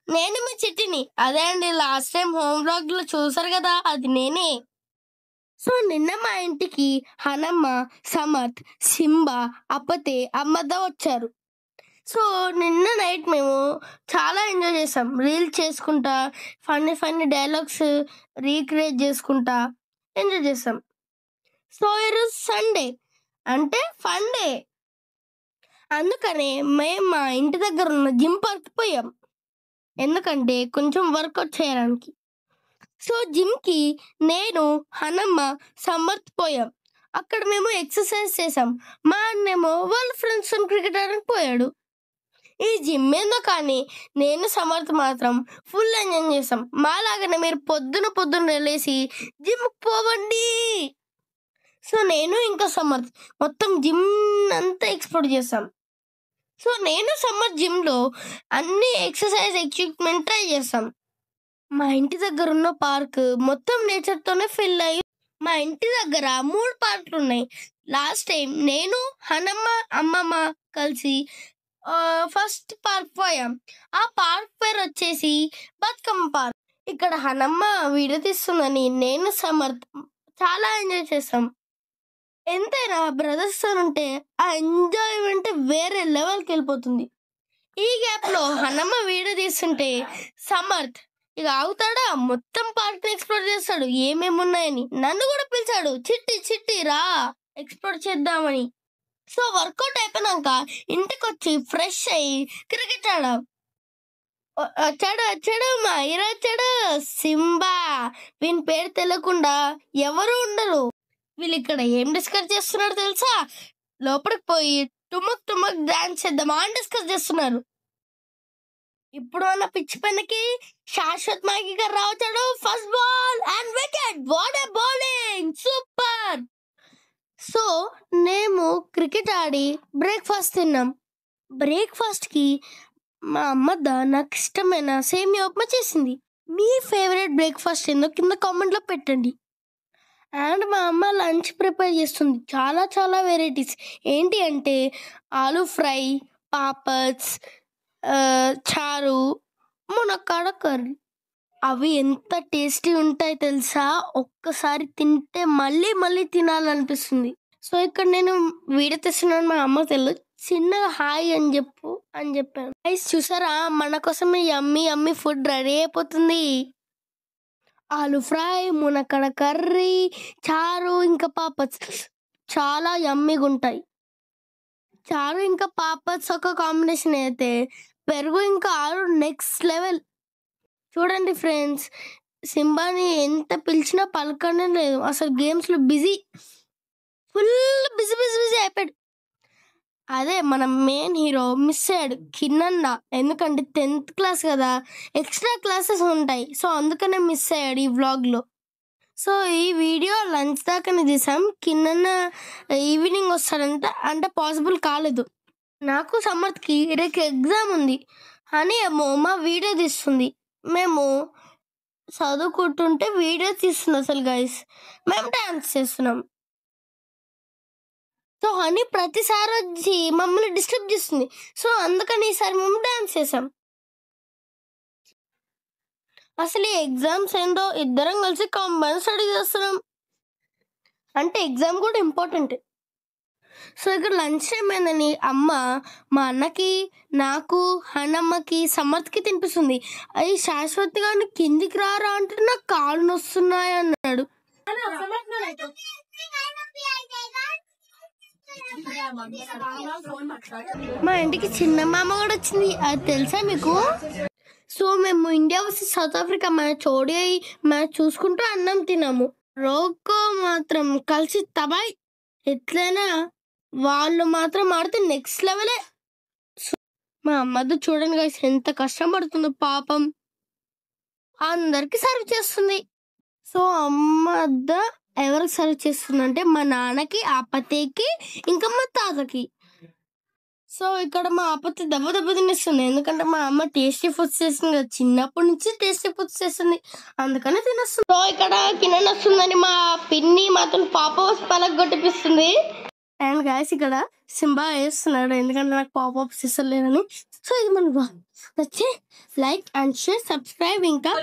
నేను మీ చిట్టిని. అదే అండి లాస్ట్ టైం హోమ్ వ్లాగ్‌లో చూసారు గదా! అది నేనే. సో, నిన్న మా ఇంటికి హనమ్మ, సమత్, సింబా, అపతే, అమ్మద్ద వచ్చారు. సో, నిన్న నైట్ మేము చాలా ఎంజాయ్ చేసాం. రీల్స్ చేసుకుంటా, ఫన్నీ ఫన్నీ డైలాగ్స్ రీక్రియేట్ చేసుకుంటా ఎంజాయ్ చేసాం. సో, ఈరోజు సండే అంటే ఫన్ డే. అందుకనే మేము మా ఇంటి దగ్గర ఉన్న జిమ్ పార్క్‌కి పోయాం. ఎందుకంటే కొంచెం వర్కౌట్ చేయడానికి. సో, జిమ్‌కి నేను, హనమ్మ, సమర్థ్ పోయాం. అక్కడ మేము ఎక్సర్సైజ్ చేసాం. మా అన్నేమో వాళ్ళ ఫ్రెండ్స్‌తోని క్రికెట్ ఆడడానికి పోయాడు. ఈ జిమ్ ఏందో కానీ నేను, సమర్థ్ మాత్రం ఫుల్ ఎంజాయ్ చేసాం. మాలాగానే మీరు పొద్దున లేసి జిమ్‌కి పోవండి. సో, నేను ఇంకా సమర్థ్ మొత్తం జిమ్ అంతా ఎక్స్‌ప్లోర్ చేసాం. సో, నేను, సమర్థ్ జిమ్‌లో అన్ని ఎక్సర్సైజ్ ఎక్విప్‌మెంట్ ట్రై చేసాం. మా ఇంటి దగ్గరున్న పార్క్ మొత్తం నేచర్‌తోనే ఫిల్ అయ్యి మా ఇంటి దగ్గర 3 పార్కులున్నాయి. లాస్ట్ టైం నేను, హనమ్మ, అమ్మమ్మ కలిసి ఫస్ట్ పార్క్ పోయాం. ఆ పార్క్ పేరొచ్చేసి బతుకమ్మ పార్క్. ఇక్కడ హనమ్మ వీడియో తీస్తుందని నేను, సమర్థ్ చాలా ఎంజాయ్ చేసాం. ఎంతైనా బ్రదర్స్‌తోనుంటే ఆ ఎంజాయ్‌మెంట్ వేరే లెవెల్‌కెళ్ళిపోతుంది. ఈ గ్యాప్‌లో హనమ్మ వీడియో తీస్తుంటే సమర్థ్ ఇక ఆగుతాడా? మొత్తం పార్క్‌ని ఎక్స్‌ప్లోర్ చేస్తాడు. ఏమేమున్నాయని. నన్ను కూడా పిలిచాడు. చిట్టి రా ఎక్స్‌ప్లోర్ చేద్దామని. సో, వర్కౌట్ అయిపోయినాక ఇంటికొచ్చి ఫ్రెష్ అయ్యి క్రికెట్ ఆడాం. వచ్చాడు మా హీరో వచ్చాడు. సింబా. వీని పేరు తెలియకుండా ఎవరు ఉండరు. వీళ్ళిక్కడ ఏం డిస్కస్ చేస్తున్నారో తెలుసా? లోపలికి పోయి టుమక్ డాన్స్ చేద్దామా అని డిస్కస్ చేస్తున్నారు. ఇప్పుడు మన పిచ్ పైనకి శాశ్వత్ మాగి గారు రావచ్చాడు. First ball and wicket. What a bowling! Super! So, మేము క్రికెట్ ఆడి బ్రేక్‌ఫాస్ట్ తిన్నాం. బ్రేక్‌ఫాస్ట్‌కి మా అమ్మద్ద నాకు ఇష్టమైన సేమియా ఉప్మా చేసింది. మీ ఫేవరెట్ బ్రేక్‌ఫాస్ట్ ఏందో కింద కామెంట్‌లో పెట్టండి. అండ్ మా అమ్మ లంచ్ ప్రిపేర్ చేస్తుంది. చాలా వెరైటీస్. ఏంటి అంటే ఆలూ ఫ్రై, పాపడ్స్, చారు, మునక్కాడ కర్రీ. అవి ఎంత టేస్టీ ఉంటాయి తెలుసా? ఒక్కసారి తింటే మళ్ళీ తినాలనిపిస్తుంది. సో, ఇక్కడ నేను వీడియో తీస్తున్నాను మా అమ్మకి తెలీదు. చిన్నగా హాయ్ అని చెప్పాను. గైస్ చూసారా? మన కోసం యమ్మీ ఫుడ్ రెడీ అయిపోతుంది. ఆలూ ఫ్రై, మునక్కాడ కర్రీ, చారు ఇంకా పాపడ్స్ చాలా యమ్మీగుంటాయి. చారు ఇంకా పాపడ్స్ ఒక కాంబినేషన్ అయితే పెరుగు ఇంకా ఆలు నెక్స్ట్ లెవెల్. చూడండి ఫ్రెండ్స్, సింబాని ఎంత పిలిచినా పలకనే లేదు. అసలు గేమ్స్‌లో ఫుల్ బిజీ అయిపోయాడు. అదే మన మెయిన్ హీరో మిస్ అయ్యాడు కిన్నన్న. ఎందుకంటే 10th క్లాస్ కదా, ఎక్స్ట్రా క్లాసెస్ ఉంటాయి. సో, అందుకనే మిస్ అయ్యాడు ఈ వ్లాగ్‌లో. సో, ఈ వీడియో లంచ్ దాకానే తీసాం. కిన్నన్న ఈవినింగ్ వస్తాడంట. అంటే పాసిబుల్ కాలేదు. నాకు, సమర్థ్‌కి రేపు ఎగ్జామ్ ఉంది అని ఏమో మా వీడియో తీస్తుంది. మేము చదువుకుంటుంటే వీడియో తీస్తుంది అసలు గైస్. మేము డాన్స్ చేస్తున్నాం. సో, హనీ ప్రతిసారి వచ్చి మమ్మల్ని డిస్టర్బ్ చేస్తుంది. సో, అందుకని ఈసారి మేము డాన్స్ చేసాం. అసలు ఈ ఎగ్జామ్స్ ఏందో ఇద్దరం కలిసి కంబైన్ స్టడీ చేస్తున్నాం. అంటే ఎగ్జామ్ కూడా ఇంపార్టెంట్. సో, ఇక్కడ లంచ్ టైం అయిందని అమ్మ మా అన్నకి, నాకు, హనమ్మకి, సమర్థ్‌కి తినిపిస్తుంది. అది శాశ్వత్ గారిని కిందికి రారా అంటే నాకు కాళ్ళు నొస్తున్నాయి అన్నాడు. మా ఇంటికి చిన్న మామ కూడా వచ్చింది. అది తెలుసా మీకు? సో, మేము India versus south Africa match చూసుకుంటూ అన్నం తిన్నాము. రోకో మాత్రం కలిసి తబాయ్. ఎట్లయినా వాళ్ళు మాత్రం ఆడితే నెక్స్ట్ లెవెలే. మా అమ్మతో చూడండి గైస్ ఎంత కష్టపడుతుందో పాపం. అందరికి సర్వ్ చేస్తుంది. సో, అమ్మద్ద ఎవరికి సర్వ్ చేస్తుందంటే మా నాన్నకి, అపతేకి ఇంకా మా తాతకి. సో, ఇక్కడ మా అపతి దెబ్బ తినేస్తుంది. ఎందుకంటే మా అమ్మ టేస్టీ ఫుడ్స్ చేస్తుంది కదా, చిన్నప్పటి నుంచి టేస్టీ ఫుడ్స్ చేస్తుంది. అందుకని తినేస్తుంది. సో, ఇక్కడ కిరణ్ వస్తుందని మా పిన్ని మాత్రం పాప పలగొట్టిపిస్తుంది. అండ్ గాయస్ ఇక్కడ సింబా వేస్తున్నాడు ఎందుకంటే నాకు పాపప్స్ ఇస్తలేదని. సో ఇది మన వచ్చి లైక్ అండ్ షేర్ సబ్స్క్రైబ్ ఇంకా